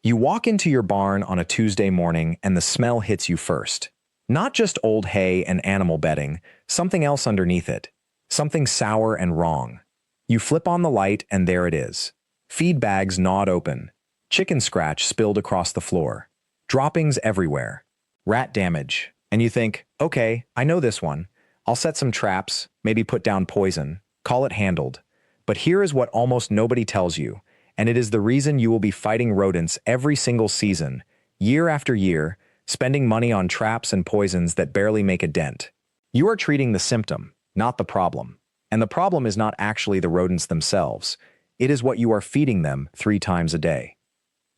You walk into your barn on a Tuesday morning and the smell hits you first. Not just old hay and animal bedding, something else underneath it. Something sour and wrong. You flip on the light and there it is. Feed bags gnawed open. Chicken scratch spilled across the floor. Droppings everywhere. Rat damage. And you think, okay, I know this one. I'll set some traps, maybe put down poison, call it handled. But here is what almost nobody tells you, and it is the reason you will be fighting rodents every single season, year after year, spending money on traps and poisons that barely make a dent. You are treating the symptom, not the problem. And the problem is not actually the rodents themselves. It is what you are feeding them 3 times a day.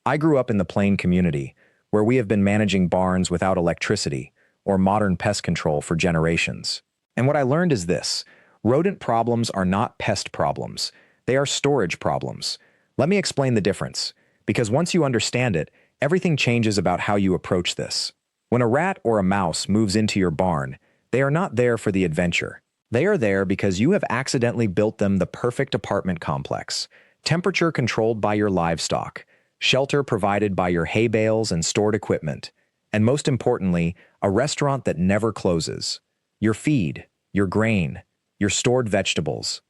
I grew up in the Plain community, where we have been managing barns without electricity or modern pest control for generations. And what I learned is this: rodent problems are not pest problems. They are storage problems. Let me explain the difference, because once you understand it, everything changes about how you approach this. When a rat or a mouse moves into your barn, they are not there for the adventure. They are there because you have accidentally built them the perfect apartment complex, temperature controlled by your livestock, shelter provided by your hay bales and stored equipment, and most importantly, a restaurant that never closes. Your feed, your grain, your stored vegetables.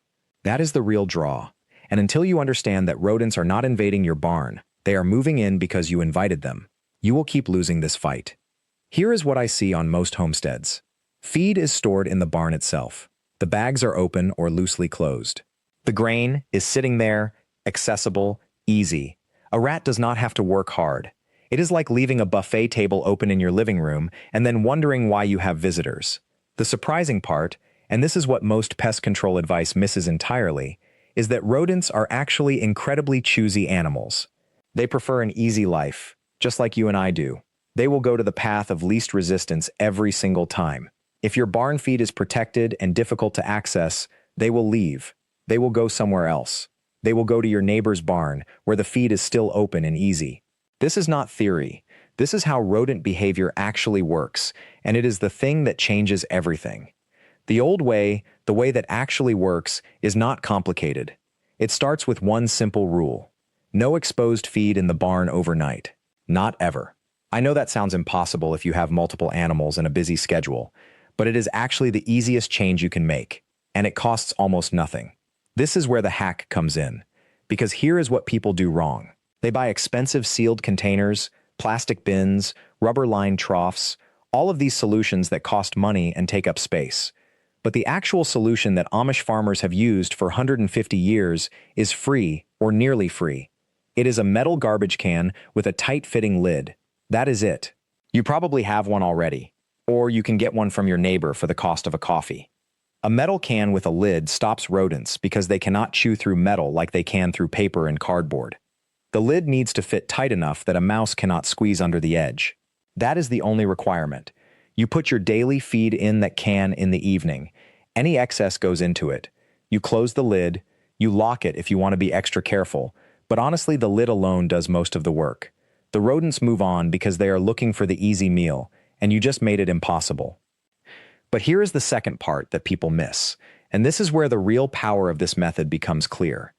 That is the real draw. And until you understand that rodents are not invading your barn, they are moving in because you invited them, you will keep losing this fight. Here is what I see on most homesteads. Feed is stored in the barn itself. The bags are open or loosely closed. The grain is sitting there, accessible, easy. A rat does not have to work hard. It is like leaving a buffet table open in your living room and then wondering why you have visitors. The surprising part, and this is what most pest control advice misses entirely, is that rodents are actually incredibly choosy animals. They prefer an easy life, just like you and I do. They will go to the path of least resistance every single time. If your barn feed is protected and difficult to access, they will leave. They will go somewhere else. They will go to your neighbor's barn, where the feed is still open and easy. This is not theory. This is how rodent behavior actually works, and it is the thing that changes everything. The old way, the way that actually works, is not complicated. It starts with one simple rule. No exposed feed in the barn overnight. Not ever. I know that sounds impossible if you have multiple animals and a busy schedule, but it is actually the easiest change you can make, and it costs almost nothing. This is where the hack comes in, because here is what people do wrong. They buy expensive sealed containers, plastic bins, rubber-lined troughs, all of these solutions that cost money and take up space. But the actual solution that Amish farmers have used for 150 years is free or nearly free. It is a metal garbage can with a tight-fitting lid. That is it. You probably have one already, or you can get one from your neighbor for the cost of a coffee. A metal can with a lid stops rodents because they cannot chew through metal like they can through paper and cardboard. The lid needs to fit tight enough that a mouse cannot squeeze under the edge. That is the only requirement. You put your daily feed in that can in the evening. Any excess goes into it. You close the lid, you lock it if you want to be extra careful, but honestly the lid alone does most of the work. The rodents move on because they are looking for the easy meal, and you just made it impossible. But here is the second part that people miss, and this is where the real power of this method becomes clear.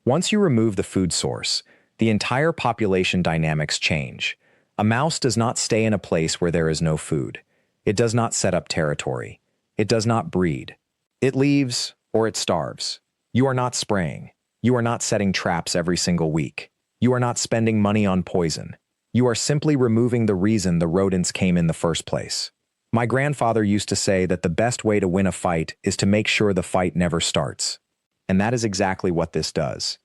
Once you remove the food source, the entire population dynamics change. A mouse does not stay in a place where there is no food. It does not set up territory. It does not breed. It leaves, or it starves. You are not spraying. You are not setting traps every single week. You are not spending money on poison. You are simply removing the reason the rodents came in the first place. My grandfather used to say that the best way to win a fight is to make sure the fight never starts. And that is exactly what this does.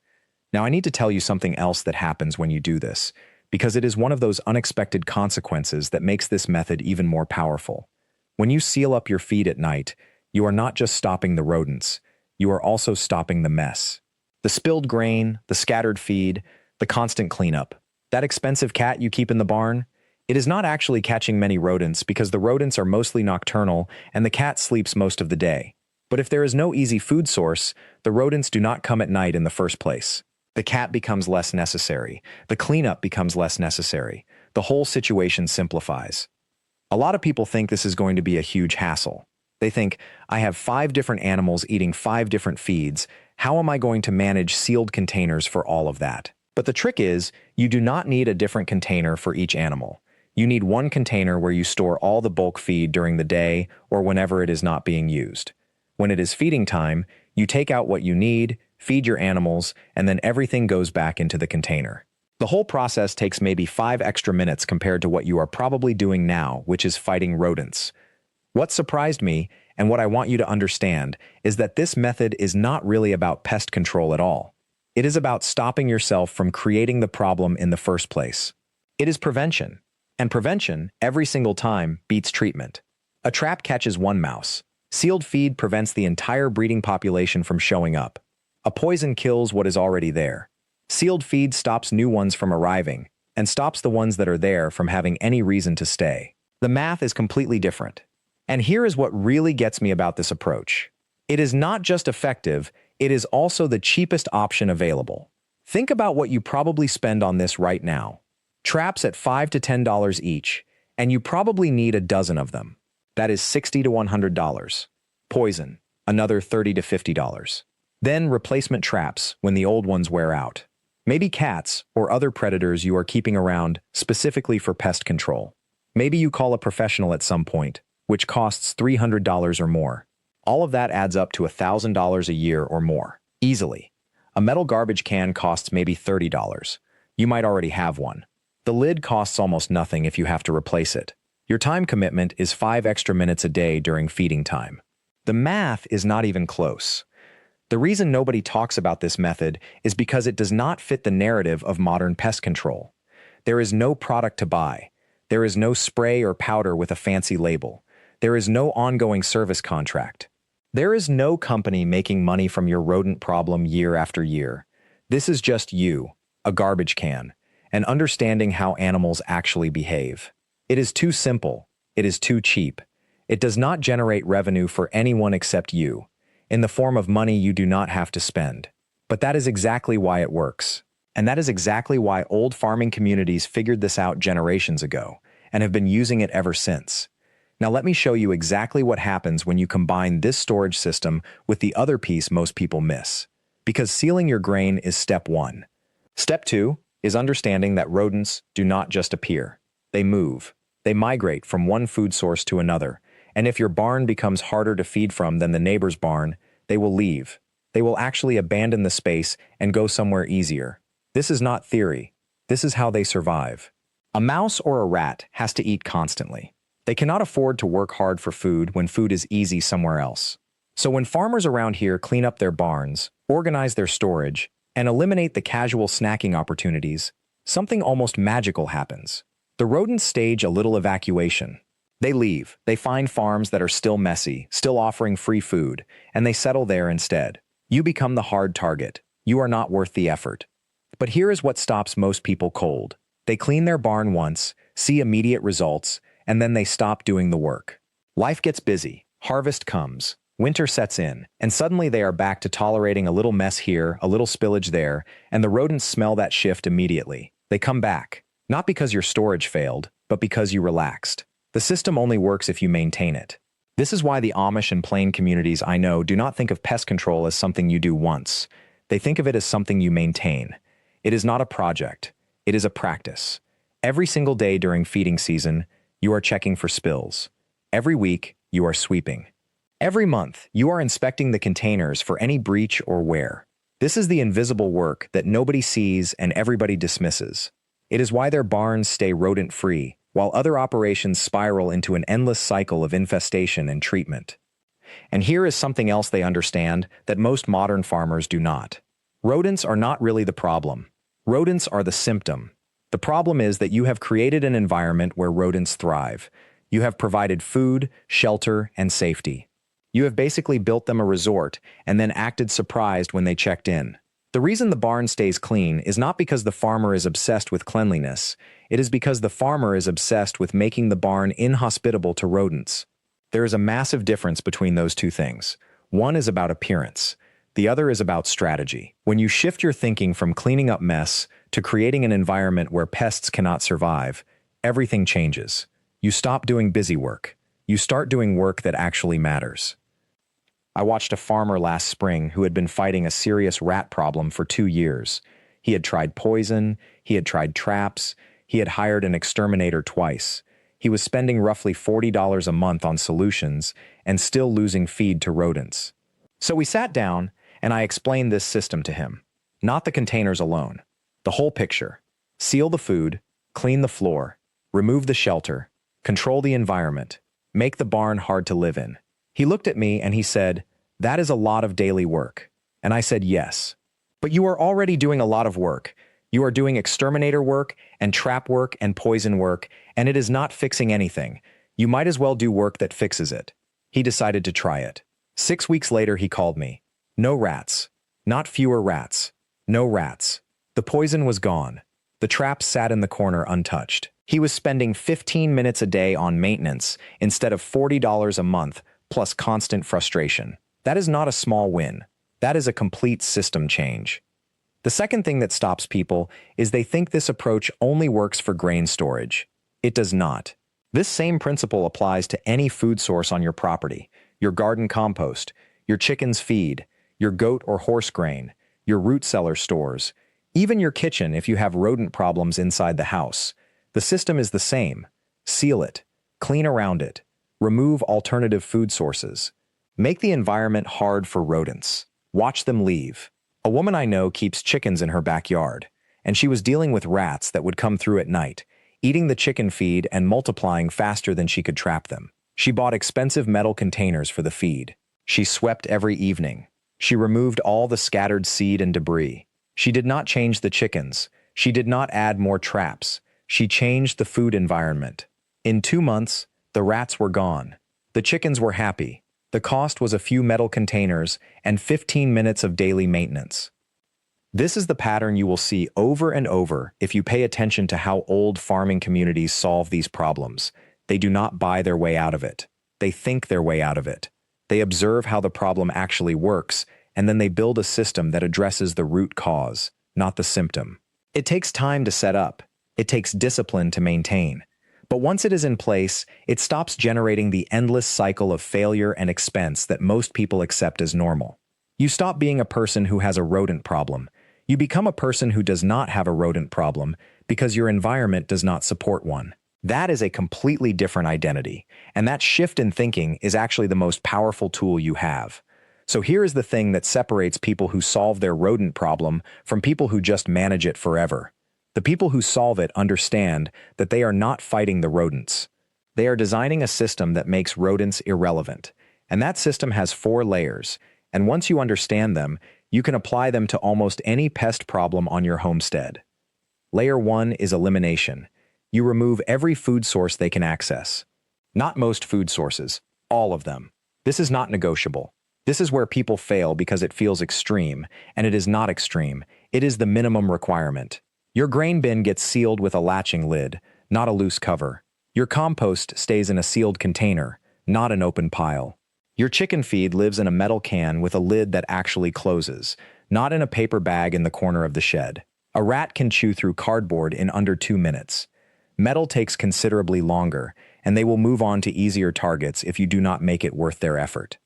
Now, I need to tell you something else that happens when you do this, because it is one of those unexpected consequences that makes this method even more powerful. When you seal up your feed at night, you are not just stopping the rodents, you are also stopping the mess. The spilled grain, the scattered feed, the constant cleanup. That expensive cat you keep in the barn, it is not actually catching many rodents because the rodents are mostly nocturnal and the cat sleeps most of the day. But if there is no easy food source, the rodents do not come at night in the first place. The cat becomes less necessary. The cleanup becomes less necessary. The whole situation simplifies. A lot of people think this is going to be a huge hassle. They think, I have 5 different animals eating 5 different feeds. How am I going to manage sealed containers for all of that? But the trick is, you do not need a different container for each animal. You need one container where you store all the bulk feed during the day or whenever it is not being used. When it is feeding time, you take out what you need, feed your animals, and then everything goes back into the container. The whole process takes maybe 5 extra minutes compared to what you are probably doing now, which is fighting rodents. What surprised me, and what I want you to understand, is that this method is not really about pest control at all. It is about stopping yourself from creating the problem in the first place. It is prevention. And prevention, every single time, beats treatment. A trap catches one mouse. Sealed feed prevents the entire breeding population from showing up. A poison kills what is already there. Sealed feed stops new ones from arriving, and stops the ones that are there from having any reason to stay. The math is completely different. And here is what really gets me about this approach. It is not just effective, it is also the cheapest option available. Think about what you probably spend on this right now. Traps at $5 to $10 each, and you probably need a dozen of them. That is $60 to $100. Poison, another $30 to $50. Then replacement traps when the old ones wear out. Maybe cats or other predators you are keeping around specifically for pest control. Maybe you call a professional at some point, which costs $300 or more. All of that adds up to $1,000 a year or more, easily. A metal garbage can costs maybe $30. You might already have one. The lid costs almost nothing if you have to replace it. Your time commitment is 5 extra minutes a day during feeding time. The math is not even close. The reason nobody talks about this method is because it does not fit the narrative of modern pest control. There is no product to buy. There is no spray or powder with a fancy label. There is no ongoing service contract. There is no company making money from your rodent problem year after year. This is just you, a garbage can, and understanding how animals actually behave. It is too simple. It is too cheap. It does not generate revenue for anyone except you, in the form of money you do not have to spend. But that is exactly why it works. And that is exactly why old farming communities figured this out generations ago, and have been using it ever since. Now let me show you exactly what happens when you combine this storage system with the other piece most people miss. Because sealing your grain is step 1. Step 2 is understanding that rodents do not just appear. They move. They migrate from one food source to another. And if your barn becomes harder to feed from than the neighbor's barn, they will leave. They will actually abandon the space and go somewhere easier. This is not theory. This is how they survive. A mouse or a rat has to eat constantly. They cannot afford to work hard for food when food is easy somewhere else. So when farmers around here clean up their barns, organize their storage, and eliminate the casual snacking opportunities, something almost magical happens. The rodents stage a little evacuation. They leave. They find farms that are still messy, still offering free food, and they settle there instead. You become the hard target. You are not worth the effort. But here is what stops most people cold. They clean their barn once, see immediate results, and then they stop doing the work. Life gets busy. Harvest comes. Winter sets in, and suddenly they are back to tolerating a little mess here, a little spillage there, and the rodents smell that shift immediately. They come back. Not because your storage failed, but because you relaxed. The system only works if you maintain it. This is why the Amish and Plain communities I know do not think of pest control as something you do once. They think of it as something you maintain. It is not a project. It is a practice. Every single day during feeding season, you are checking for spills. Every week, you are sweeping. Every month, you are inspecting the containers for any breach or wear. This is the invisible work that nobody sees and everybody dismisses. It is why their barns stay rodent-free, while other operations spiral into an endless cycle of infestation and treatment. And here is something else they understand that most modern farmers do not. Rodents are not really the problem. Rodents are the symptom. The problem is that you have created an environment where rodents thrive. You have provided food, shelter, and safety. You have basically built them a resort and then acted surprised when they checked in. The reason the barn stays clean is not because the farmer is obsessed with cleanliness. It is because the farmer is obsessed with making the barn inhospitable to rodents. There is a massive difference between those two things. One is about appearance. The other is about strategy. When you shift your thinking from cleaning up mess to creating an environment where pests cannot survive, everything changes. You stop doing busy work. You start doing work that actually matters. I watched a farmer last spring who had been fighting a serious rat problem for 2 years. He had tried poison, he had tried traps, he had hired an exterminator twice. He was spending roughly $40 a month on solutions and still losing feed to rodents. So we sat down, and I explained this system to him. Not the containers alone. The whole picture. Seal the food, clean the floor, remove the shelter, control the environment, make the barn hard to live in. He looked at me and he said, "That is a lot of daily work." And I said, "Yes. But you are already doing a lot of work. You are doing exterminator work and trap work and poison work, and it is not fixing anything. You might as well do work that fixes it." He decided to try it. 6 weeks later, he called me. No rats. Not fewer rats. No rats. The poison was gone. The traps sat in the corner untouched. He was spending 15 minutes a day on maintenance instead of $40 a month, plus constant frustration. That is not a small win. That is a complete system change. The second thing that stops people is they think this approach only works for grain storage. It does not. This same principle applies to any food source on your property, your garden compost, your chicken's feed, your goat or horse grain, your root cellar stores, even your kitchen if you have rodent problems inside the house. The system is the same. Seal it, clean around it, remove alternative food sources. Make the environment hard for rodents. Watch them leave. A woman I know keeps chickens in her backyard, and she was dealing with rats that would come through at night, eating the chicken feed and multiplying faster than she could trap them. She bought expensive metal containers for the feed. She swept every evening. She removed all the scattered seed and debris. She did not change the chickens. She did not add more traps. She changed the food environment. In 2 months, the rats were gone. The chickens were happy. The cost was a few metal containers and 15 minutes of daily maintenance. This is the pattern you will see over and over if you pay attention to how old farming communities solve these problems. They do not buy their way out of it. They think their way out of it. They observe how the problem actually works, and then they build a system that addresses the root cause, not the symptom. It takes time to set up. It takes discipline to maintain. But once it is in place, it stops generating the endless cycle of failure and expense that most people accept as normal. You stop being a person who has a rodent problem. You become a person who does not have a rodent problem because your environment does not support one. That is a completely different identity, and that shift in thinking is actually the most powerful tool you have. So here is the thing that separates people who solve their rodent problem from people who just manage it forever. The people who solve it understand that they are not fighting the rodents. They are designing a system that makes rodents irrelevant. And that system has 4 layers. And once you understand them, you can apply them to almost any pest problem on your homestead. Layer 1 is elimination. You remove every food source they can access. Not most food sources, all of them. This is not negotiable. This is where people fail because it feels extreme, and it is not extreme. It is the minimum requirement. Your grain bin gets sealed with a latching lid, not a loose cover. Your compost stays in a sealed container, not an open pile. Your chicken feed lives in a metal can with a lid that actually closes, not in a paper bag in the corner of the shed. A rat can chew through cardboard in under 2 minutes. Metal takes considerably longer, and they will move on to easier targets if you do not make it worth their effort.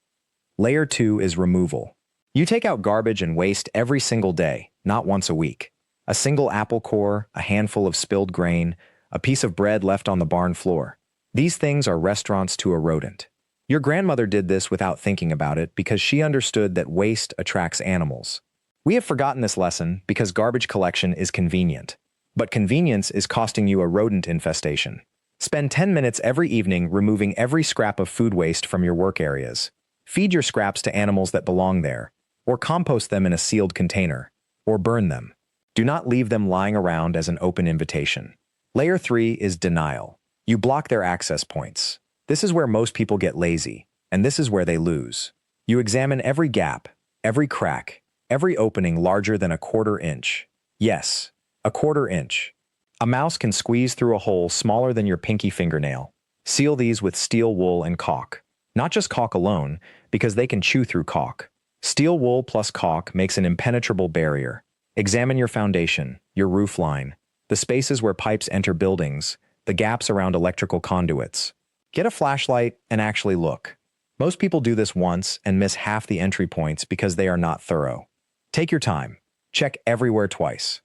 Layer 2 is removal. You take out garbage and waste every single day, not once a week. A single apple core, a handful of spilled grain, a piece of bread left on the barn floor. These things are restaurants to a rodent. Your grandmother did this without thinking about it because she understood that waste attracts animals. We have forgotten this lesson because garbage collection is convenient. But convenience is costing you a rodent infestation. Spend 10 minutes every evening removing every scrap of food waste from your work areas. Feed your scraps to animals that belong there, or compost them in a sealed container, or burn them. Do not leave them lying around as an open invitation. Layer 3 is denial. You block their access points. This is where most people get lazy, and this is where they lose. You examine every gap, every crack, every opening larger than a 1/4 inch. Yes, a 1/4 inch. A mouse can squeeze through a hole smaller than your pinky fingernail. Seal these with steel wool and caulk. Not just caulk alone, because they can chew through caulk. Steel wool plus caulk makes an impenetrable barrier. Examine your foundation, your roof line, the spaces where pipes enter buildings, the gaps around electrical conduits. Get a flashlight and actually look. Most people do this once and miss half the entry points because they are not thorough. Take your time. Check everywhere twice.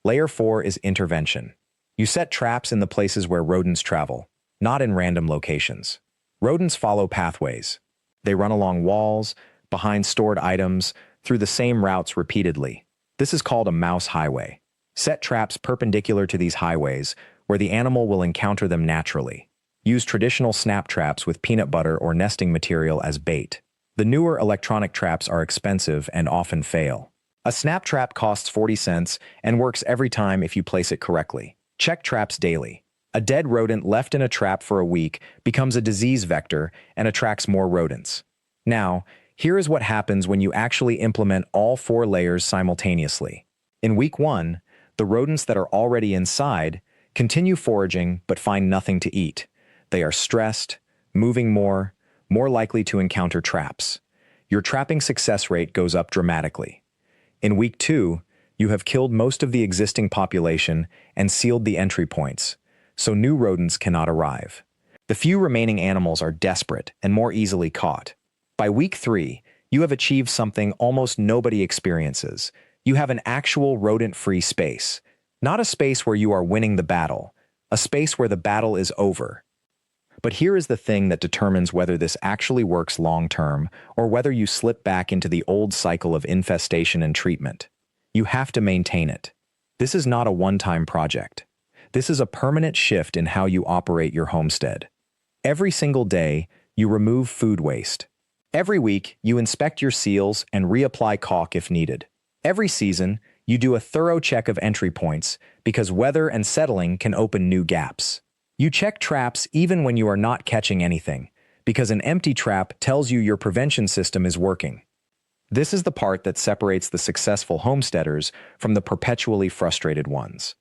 Layer 4 is intervention. You set traps in the places where rodents travel, not in random locations. Rodents follow pathways. They run along walls, behind stored items, through the same routes repeatedly. This is called a mouse highway. Set traps perpendicular to these highways, where the animal will encounter them naturally. Use traditional snap traps with peanut butter or nesting material as bait. The newer electronic traps are expensive and often fail. A snap trap costs 40 cents and works every time if you place it correctly. Check traps daily. A dead rodent left in a trap for a week becomes a disease vector and attracts more rodents. Now, here is what happens when you actually implement all 4 layers simultaneously. In week 1, the rodents that are already inside continue foraging but find nothing to eat. They are stressed, moving more likely to encounter traps. Your trapping success rate goes up dramatically. In week 2, you have killed most of the existing population and sealed the entry points, so new rodents cannot arrive. The few remaining animals are desperate and more easily caught. By week 3, you have achieved something almost nobody experiences. You have an actual rodent-free space. Not a space where you are winning the battle, a space where the battle is over. But here is the thing that determines whether this actually works long-term or whether you slip back into the old cycle of infestation and treatment. You have to maintain it. This is not a one-time project. This is a permanent shift in how you operate your homestead. Every single day, you remove food waste. Every week, you inspect your seals and reapply caulk if needed. Every season, you do a thorough check of entry points because weather and settling can open new gaps. You check traps even when you are not catching anything, because an empty trap tells you your prevention system is working. This is the part that separates the successful homesteaders from the perpetually frustrated ones.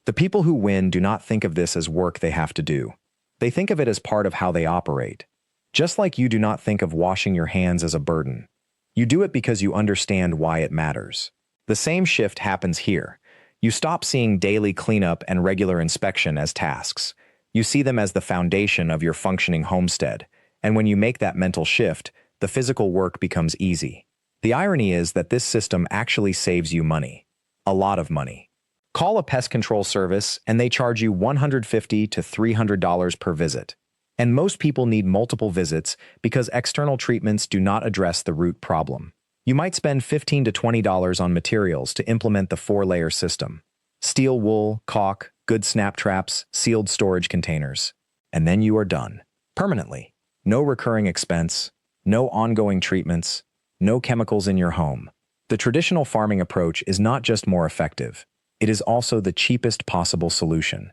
The people who win do not think of this as work they have to do. They think of it as part of how they operate. Just like you do not think of washing your hands as a burden. You do it because you understand why it matters. The same shift happens here. You stop seeing daily cleanup and regular inspection as tasks. You see them as the foundation of your functioning homestead, and when you make that mental shift, the physical work becomes easy. The irony is that this system actually saves you money. A lot of money. Call a pest control service and they charge you $150 to $300 per visit. And most people need multiple visits because external treatments do not address the root problem. You might spend $15 to $20 on materials to implement the 4-layer system. Steel wool, caulk, good snap traps, sealed storage containers. And then you are done. Permanently. No recurring expense, no ongoing treatments, no chemicals in your home. The traditional farming approach is not just more effective, it is also the cheapest possible solution.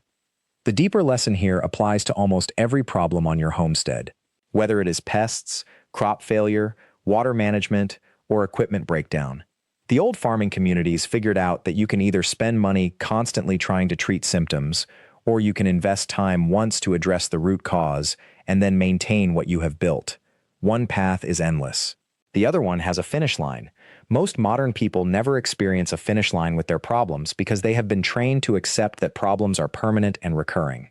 The deeper lesson here applies to almost every problem on your homestead, whether it is pests, crop failure, water management, or equipment breakdown. The old farming communities figured out that you can either spend money constantly trying to treat symptoms, or you can invest time once to address the root cause and then maintain what you have built. One path is endless. The other one has a finish line. Most modern people never experience a finish line with their problems because they have been trained to accept that problems are permanent and recurring.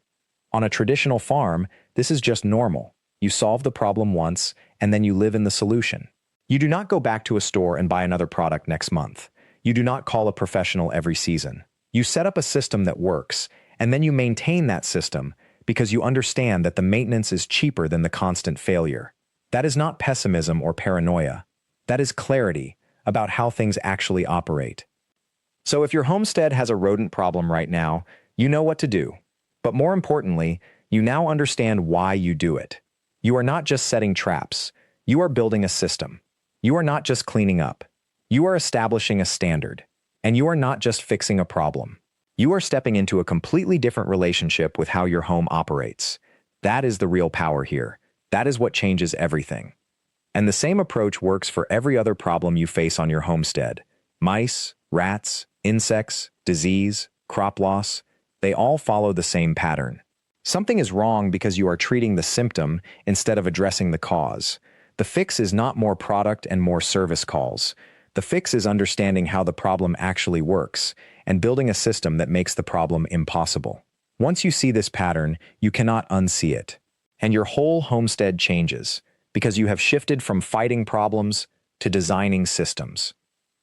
On a traditional farm, this is just normal. You solve the problem once, and then you live in the solution. You do not go back to a store and buy another product next month. You do not call a professional every season. You set up a system that works, and then you maintain that system because you understand that the maintenance is cheaper than the constant failure. That is not pessimism or paranoia. That is clarity about how things actually operate. So if your homestead has a rodent problem right now, you know what to do. But more importantly, you now understand why you do it. You are not just setting traps. You are building a system. You are not just cleaning up. You are establishing a standard. And you are not just fixing a problem. You are stepping into a completely different relationship with how your home operates. That is the real power here. That is what changes everything. And the same approach works for every other problem you face on your homestead. Mice, rats, insects, disease, crop loss, they all follow the same pattern. Something is wrong because you are treating the symptom instead of addressing the cause. The fix is not more product and more service calls. The fix is understanding how the problem actually works and building a system that makes the problem impossible. Once you see this pattern, you cannot unsee it. And your whole homestead changes because you have shifted from fighting problems to designing systems.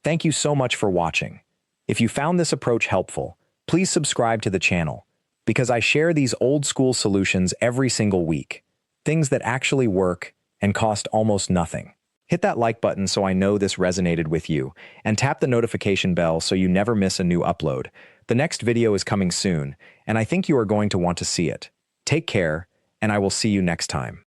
Thank you so much for watching. If you found this approach helpful, please subscribe to the channel, because I share these old-school solutions every single week, things that actually work and cost almost nothing. Hit that like button so I know this resonated with you, and tap the notification bell so you never miss a new upload. The next video is coming soon, and I think you are going to want to see it. Take care, and I will see you next time.